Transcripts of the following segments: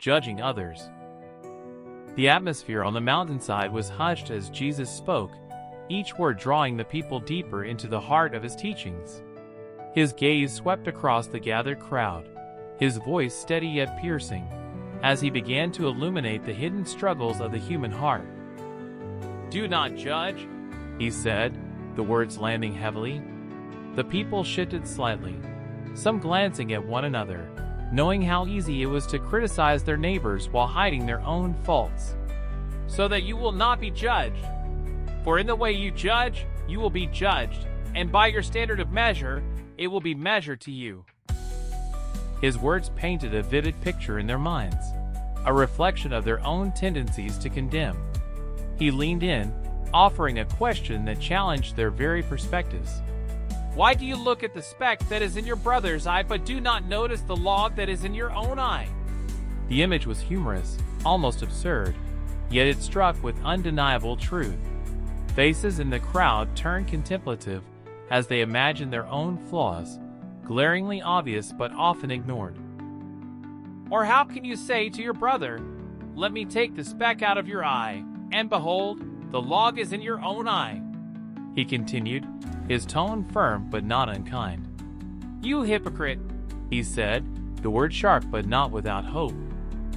judging others. The atmosphere on the mountainside was hushed as Jesus spoke, each word drawing the people deeper into the heart of his teachings. His gaze swept across the gathered crowd, his voice steady yet piercing, as he began to illuminate the hidden struggles of the human heart. "Do not judge," he said, the words landing heavily. The people shifted slightly, some glancing at one another, knowing how easy it was to criticize their neighbors while hiding their own faults. "So that you will not be judged. For in the way you judge, you will be judged, and by your standard of measure, it will be measured to you." His words painted a vivid picture in their minds, a reflection of their own tendencies to condemn. He leaned in, offering a question that challenged their very perspectives. "Why do you look at the speck that is in your brother's eye but do not notice the log that is in your own eye?" The image was humorous, almost absurd, yet it struck with undeniable truth. Faces in the crowd turned contemplative as they imagined their own flaws, glaringly obvious but often ignored. "Or how can you say to your brother, 'Let me take the speck out of your eye,' and behold, the log is in your own eye?" He continued, his tone firm but not unkind. "You hypocrite," he said, the word sharp but not without hope.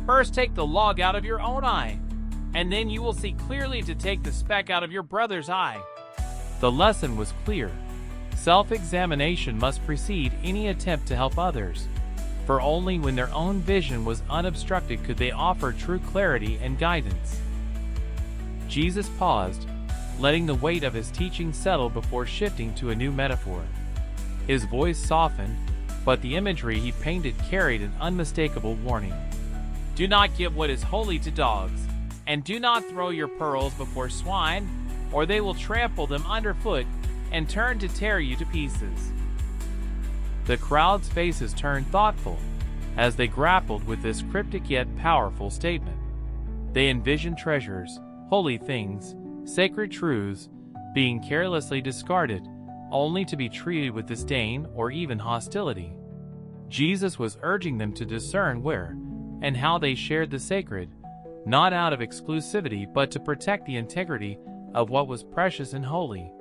"First take the log out of your own eye, and then you will see clearly to take the speck out of your brother's eye." The lesson was clear. Self-examination must precede any attempt to help others, for only when their own vision was unobstructed could they offer true clarity and guidance. Jesus paused, letting the weight of his teaching settle before shifting to a new metaphor. His voice softened, but the imagery he painted carried an unmistakable warning. "Do not give what is holy to dogs, and do not throw your pearls before swine, or they will trample them underfoot and turn to tear you to pieces." The crowd's faces turned thoughtful as they grappled with this cryptic yet powerful statement. They envisioned treasures, holy things, sacred truths, being carelessly discarded, only to be treated with disdain or even hostility. Jesus was urging them to discern where and how they shared the sacred, not out of exclusivity but to protect the integrity of what was precious and holy.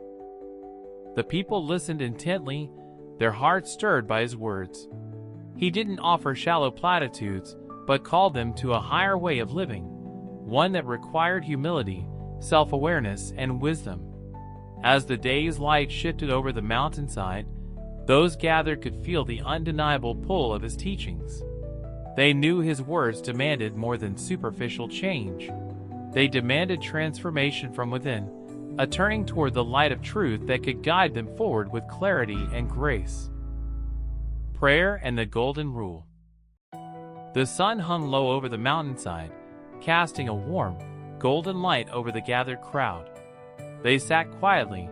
The people listened intently, their hearts stirred by his words. He didn't offer shallow platitudes, but called them to a higher way of living, one that required humility, self-awareness, and wisdom. As the day's light shifted over the mountainside, those gathered could feel the undeniable pull of his teachings. They knew his words demanded more than superficial change. They demanded transformation from within, a turning toward the light of truth that could guide them forward with clarity and grace. Prayer and the Golden Rule. The sun hung low over the mountainside, casting a warm, golden light over the gathered crowd. They sat quietly,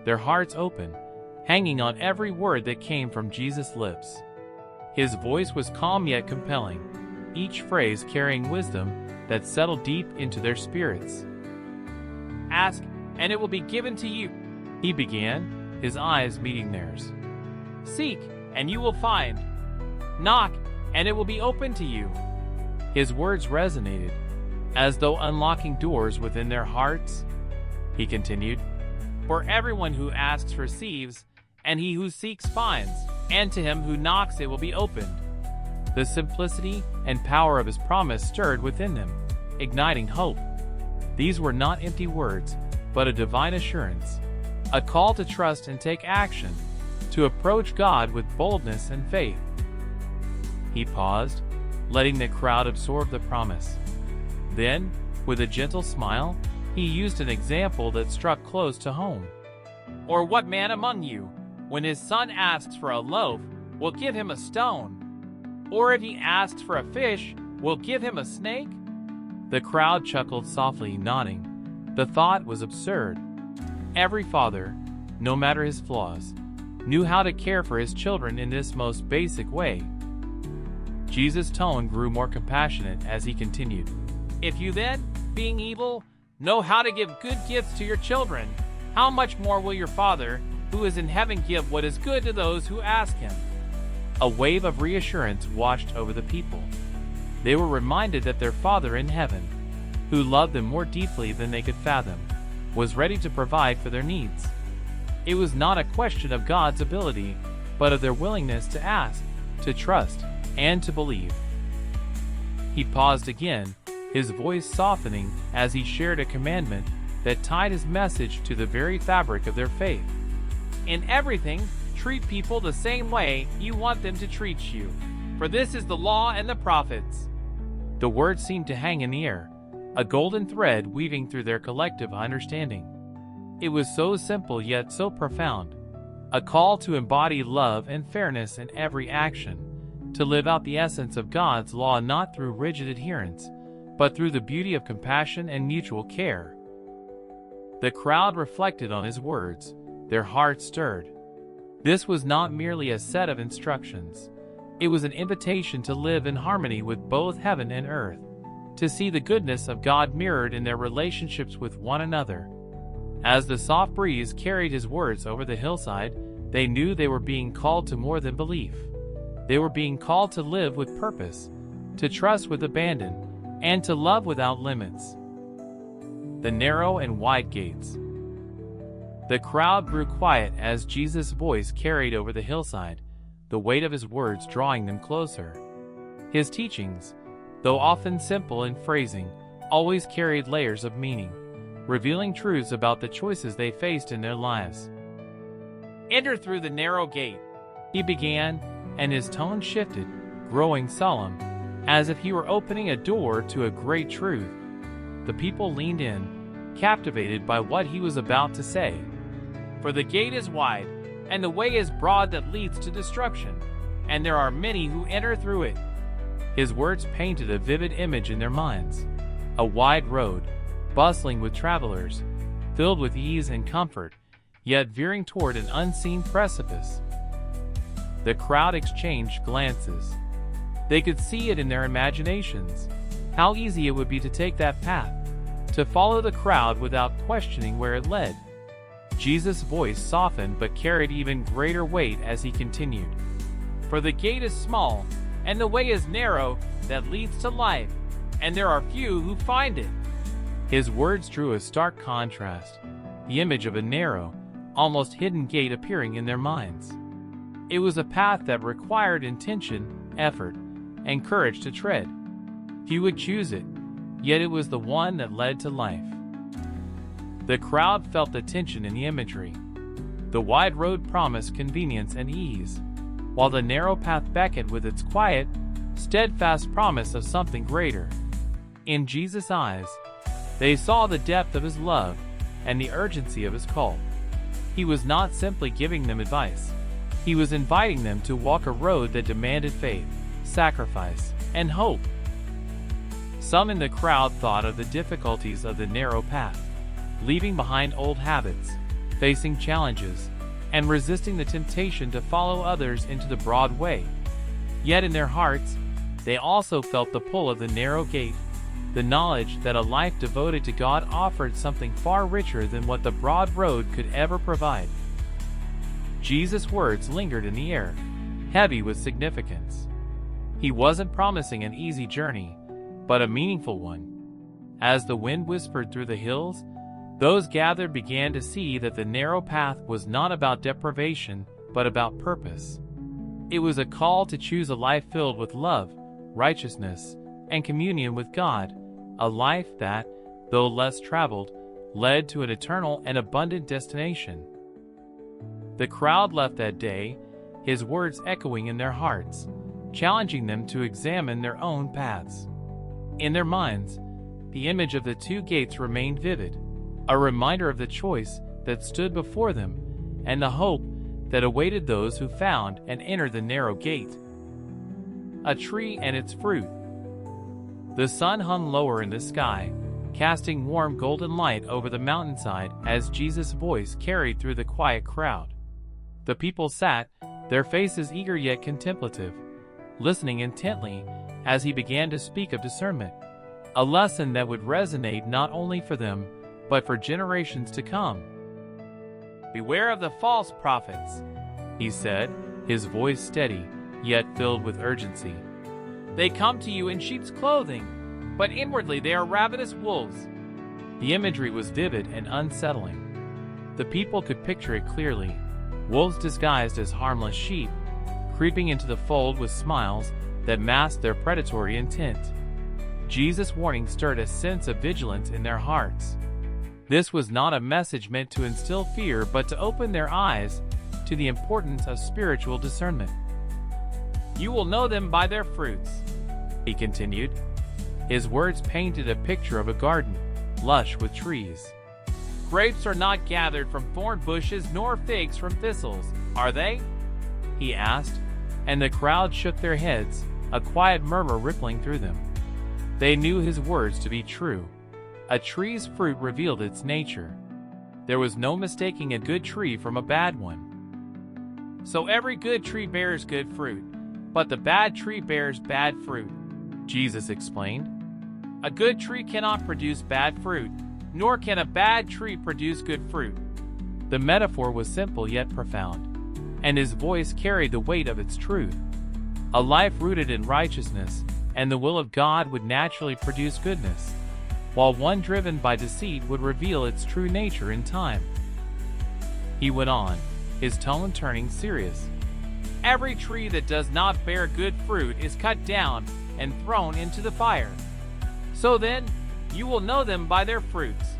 their hearts open, hanging on every word that came from Jesus' lips. His voice was calm yet compelling, each phrase carrying wisdom that settled deep into their spirits. "Ask, and it will be given to you," he began, his eyes meeting theirs. "Seek, and you will find. Knock, and it will be opened to you." His words resonated, as though unlocking doors within their hearts. He continued, "For everyone who asks receives, and he who seeks finds, and to him who knocks it will be opened." The simplicity and power of his promise stirred within them, igniting hope. These were not empty words, but a divine assurance, a call to trust and take action, to approach God with boldness and faith. He paused, letting the crowd absorb the promise. Then, with a gentle smile, he used an example that struck close to home. "Or what man among you, when his son asks for a loaf, will give him a stone? Or if he asks for a fish, will give him a snake?" The crowd chuckled softly, nodding. The thought was absurd. Every father, no matter his flaws, knew how to care for his children in this most basic way. Jesus' tone grew more compassionate as he continued. "If you then, being evil, know how to give good gifts to your children, how much more will your Father, who is in heaven, give what is good to those who ask him?" A wave of reassurance washed over the people. they were reminded that their Father in heaven, who loved them more deeply than they could fathom, was ready to provide for their needs. It was not a question of God's ability, but of their willingness to ask, to trust, and to believe. He paused again, his voice softening as he shared a commandment that tied his message to the very fabric of their faith. In everything, treat people the same way you want them to treat you, for this is the law and the prophets. The words seemed to hang in the air, a golden thread weaving through their collective understanding. It was so simple yet so profound, a call to embody love and fairness in every action, to live out the essence of God's law not through rigid adherence, but through the beauty of compassion and mutual care. The crowd reflected on his words, their hearts stirred. This was not merely a set of instructions. It was an invitation to live in harmony with both heaven and earth, to see the goodness of God mirrored in their relationships with one another. As the soft breeze carried his words over the hillside, they knew they were being called to more than belief. They were being called to live with purpose, to trust with abandon, and to love without limits. The narrow and wide gates. The crowd grew quiet as Jesus' voice carried over the hillside, the weight of his words drawing them closer. His teachings, though often simple in phrasing, always carried layers of meaning, revealing truths about the choices they faced in their lives. "Enter through the narrow gate," he began, and his tone shifted, growing solemn, as if he were opening a door to a great truth. The people leaned in, captivated by what he was about to say. "For the gate is wide, and the way is broad that leads to destruction, and there are many who enter through it." His words painted a vivid image in their minds. A wide road, bustling with travelers, filled with ease and comfort, yet veering toward an unseen precipice. The crowd exchanged glances. They could see it in their imaginations, how easy it would be to take that path, to follow the crowd without questioning where it led. Jesus' voice softened but carried even greater weight as he continued. "For the gate is small, and the way is narrow that leads to life, and there are few who find it." His words drew a stark contrast, the image of a narrow, almost hidden gate appearing in their minds. It was a path that required intention, effort, and courage to tread. Few would choose it, yet it was the one that led to life. The crowd felt the tension in the imagery. The wide road promised convenience and ease, while the narrow path beckoned with its quiet, steadfast promise of something greater. In Jesus' eyes, they saw the depth of his love and the urgency of his call. He was not simply giving them advice. He was inviting them to walk a road that demanded faith, sacrifice, and hope. Some in the crowd thought of the difficulties of the narrow path, leaving behind old habits, facing challenges, and resisting the temptation to follow others into the broad way. Yet in their hearts, they also felt the pull of the narrow gate, the knowledge that a life devoted to God offered something far richer than what the broad road could ever provide. Jesus' words lingered in the air, heavy with significance. He wasn't promising an easy journey, but a meaningful one. As the wind whispered through the hills, those gathered began to see that the narrow path was not about deprivation, but about purpose. It was a call to choose a life filled with love, righteousness, and communion with God, a life that, though less traveled, led to an eternal and abundant destination. The crowd left that day, his words echoing in their hearts, challenging them to examine their own paths. In their minds, the image of the two gates remained vivid, a reminder of the choice that stood before them and the hope that awaited those who found and entered the narrow gate. A tree and its fruit. The sun hung lower in the sky, casting warm golden light over the mountainside as Jesus' voice carried through the quiet crowd. The people sat, their faces eager yet contemplative, listening intently as he began to speak of discernment, a lesson that would resonate not only for them, but for generations to come. "Beware of the false prophets," he said, his voice steady, yet filled with urgency. They come to you in sheep's clothing, but inwardly they are ravenous wolves." The imagery was vivid and unsettling. The people could picture it clearly: wolves disguised as harmless sheep, creeping into the fold with smiles that masked their predatory intent. Jesus' warning stirred a sense of vigilance in their hearts. This was not a message meant to instill fear, but to open their eyes to the importance of spiritual discernment. "You will know them by their fruits," he continued. His words painted a picture of a garden, lush with trees. "Grapes are not gathered from thorn bushes, nor figs from thistles, are they?" he asked, and the crowd shook their heads, a quiet murmur rippling through them. They knew his words to be true. A tree's fruit revealed its nature. There was no mistaking a good tree from a bad one. "So every good tree bears good fruit, but the bad tree bears bad fruit," Jesus explained. "A good tree cannot produce bad fruit, nor can a bad tree produce good fruit." The metaphor was simple yet profound, and his voice carried the weight of its truth. A life rooted in righteousness and the will of God would naturally produce goodness, while one driven by deceit would reveal its true nature in time. He went on, his tone turning serious. "Every tree that does not bear good fruit is cut down and thrown into the fire. So then, you will know them by their fruits."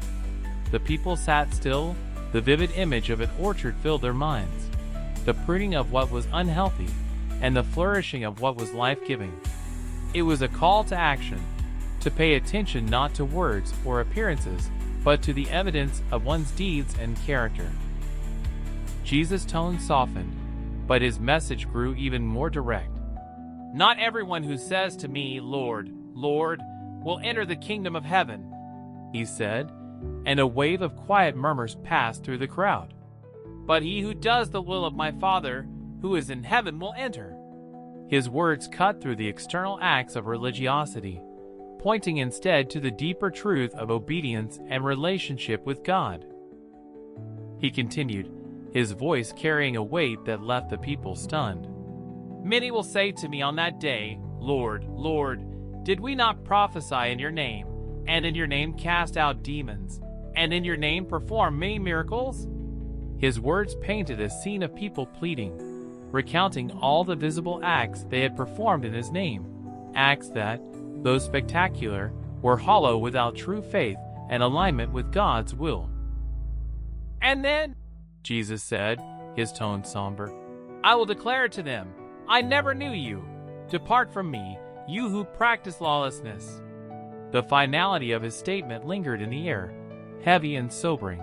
The people sat still. The vivid image of an orchard filled their minds, the pruning of what was unhealthy and the flourishing of what was life-giving. It was a call to action, to pay attention not to words or appearances, but to the evidence of one's deeds and character. Jesus' tone softened, but his message grew even more direct. "Not everyone who says to me, 'Lord, Lord,' will enter the kingdom of heaven," he said, and a wave of quiet murmurs passed through the crowd. "But he who does the will of my Father who is in heaven will enter." His words cut through the external acts of religiosity, pointing instead to the deeper truth of obedience and relationship with God. He continued, his voice carrying a weight that left the people stunned. "Many will say to me on that day, 'Lord, Lord, did we not prophesy in your name, and in your name cast out demons, and in your name perform many miracles?'" His words painted a scene of people pleading, recounting all the visible acts they had performed in his name, acts that, though spectacular, were hollow without true faith and alignment with God's will. "And then," Jesus said, his tone somber, "I will declare to them, 'I never knew you. Depart from me, you who practice lawlessness.'" The finality of his statement lingered in the air, heavy and sobering.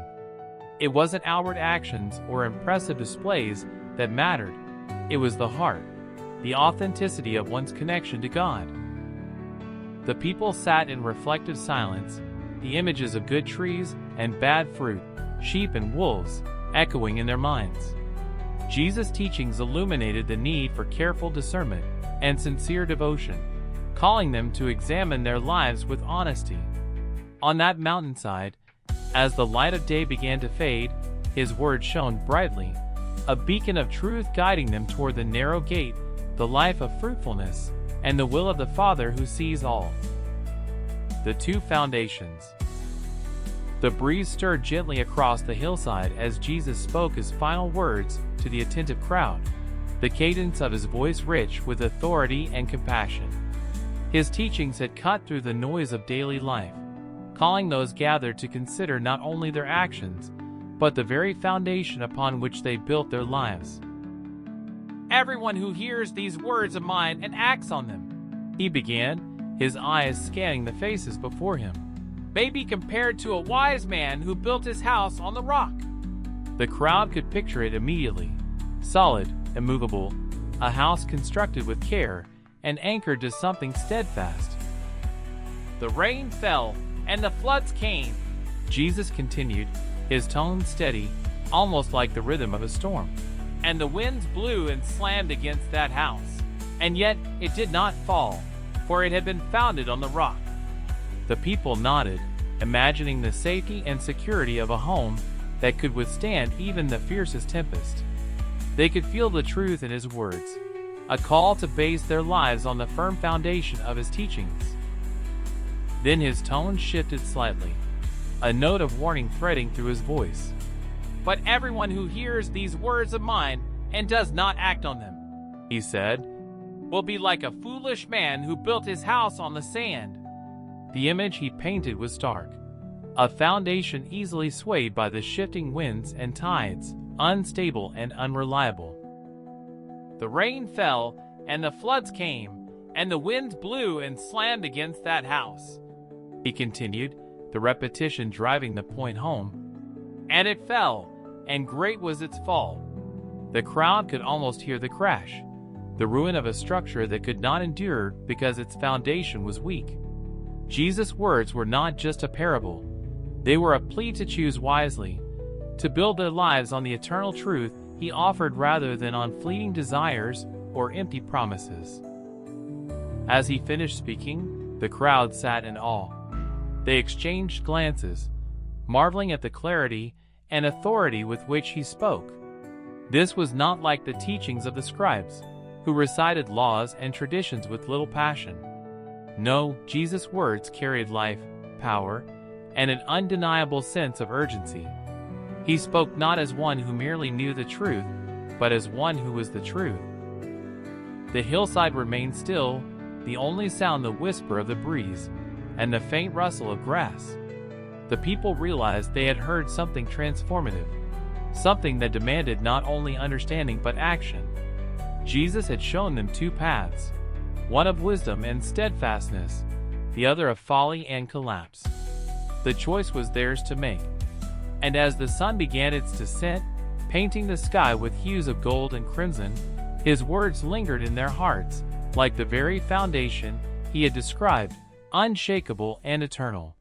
It wasn't outward actions or impressive displays that mattered. It was the heart, the authenticity of one's connection to God. The people sat in reflective silence, the images of good trees and bad fruit, sheep and wolves, echoing in their minds. Jesus' teachings illuminated the need for careful discernment and sincere devotion, calling them to examine their lives with honesty. On that mountainside, as the light of day began to fade, his word shone brightly, a beacon of truth guiding them toward the narrow gate, the life of fruitfulness, and the will of the Father who sees all. The two foundations. The breeze stirred gently across the hillside as Jesus spoke his final words to the attentive crowd, the cadence of his voice rich with authority and compassion. His teachings had cut through the noise of daily life, calling those gathered to consider not only their actions, but the very foundation upon which they built their lives. "Everyone who hears these words of mine and acts on them," he began, his eyes scanning the faces before him, "may be compared to a wise man who built his house on the rock." The crowd could picture it immediately, solid, immovable, a house constructed with care and anchored to something steadfast. "The rain fell, and the floods came," Jesus continued, his tone steady, almost like the rhythm of a storm. "And the winds blew and slammed against that house, and yet it did not fall, for it had been founded on the rock." The people nodded, imagining the safety and security of a home that could withstand even the fiercest tempest. They could feel the truth in his words. a call to base their lives on the firm foundation of his teachings. Then his tone shifted slightly, a note of warning threading through his voice. "But everyone who hears these words of mine and does not act on them," he said, "will be like a foolish man who built his house on the sand." The image he painted was stark. A foundation easily swayed by the shifting winds and tides, unstable and unreliable. "The rain fell, and the floods came, and the winds blew and slammed against that house," he continued, the repetition driving the point home. "And it fell, and great was its fall." The crowd could almost hear the crash, the ruin of a structure that could not endure because its foundation was weak. Jesus' words were not just a parable. They were a plea to choose wisely, to build their lives on the eternal truth he offered rather than on fleeting desires or empty promises. As he finished speaking, the crowd sat in awe. They exchanged glances, marveling at the clarity and authority with which he spoke. This was not like the teachings of the scribes, who recited laws and traditions with little passion. No, Jesus' words carried life, power, and an undeniable sense of urgency. He spoke not as one who merely knew the truth, but as one who was the truth. The hillside remained still, the only sound the whisper of the breeze and the faint rustle of grass. The people realized they had heard something transformative, something that demanded not only understanding but action. Jesus had shown them two paths, one of wisdom and steadfastness, the other of folly and collapse. The choice was theirs to make. And as the sun began its descent, painting the sky with hues of gold and crimson, his words lingered in their hearts, like the very foundation he had described, unshakable and eternal.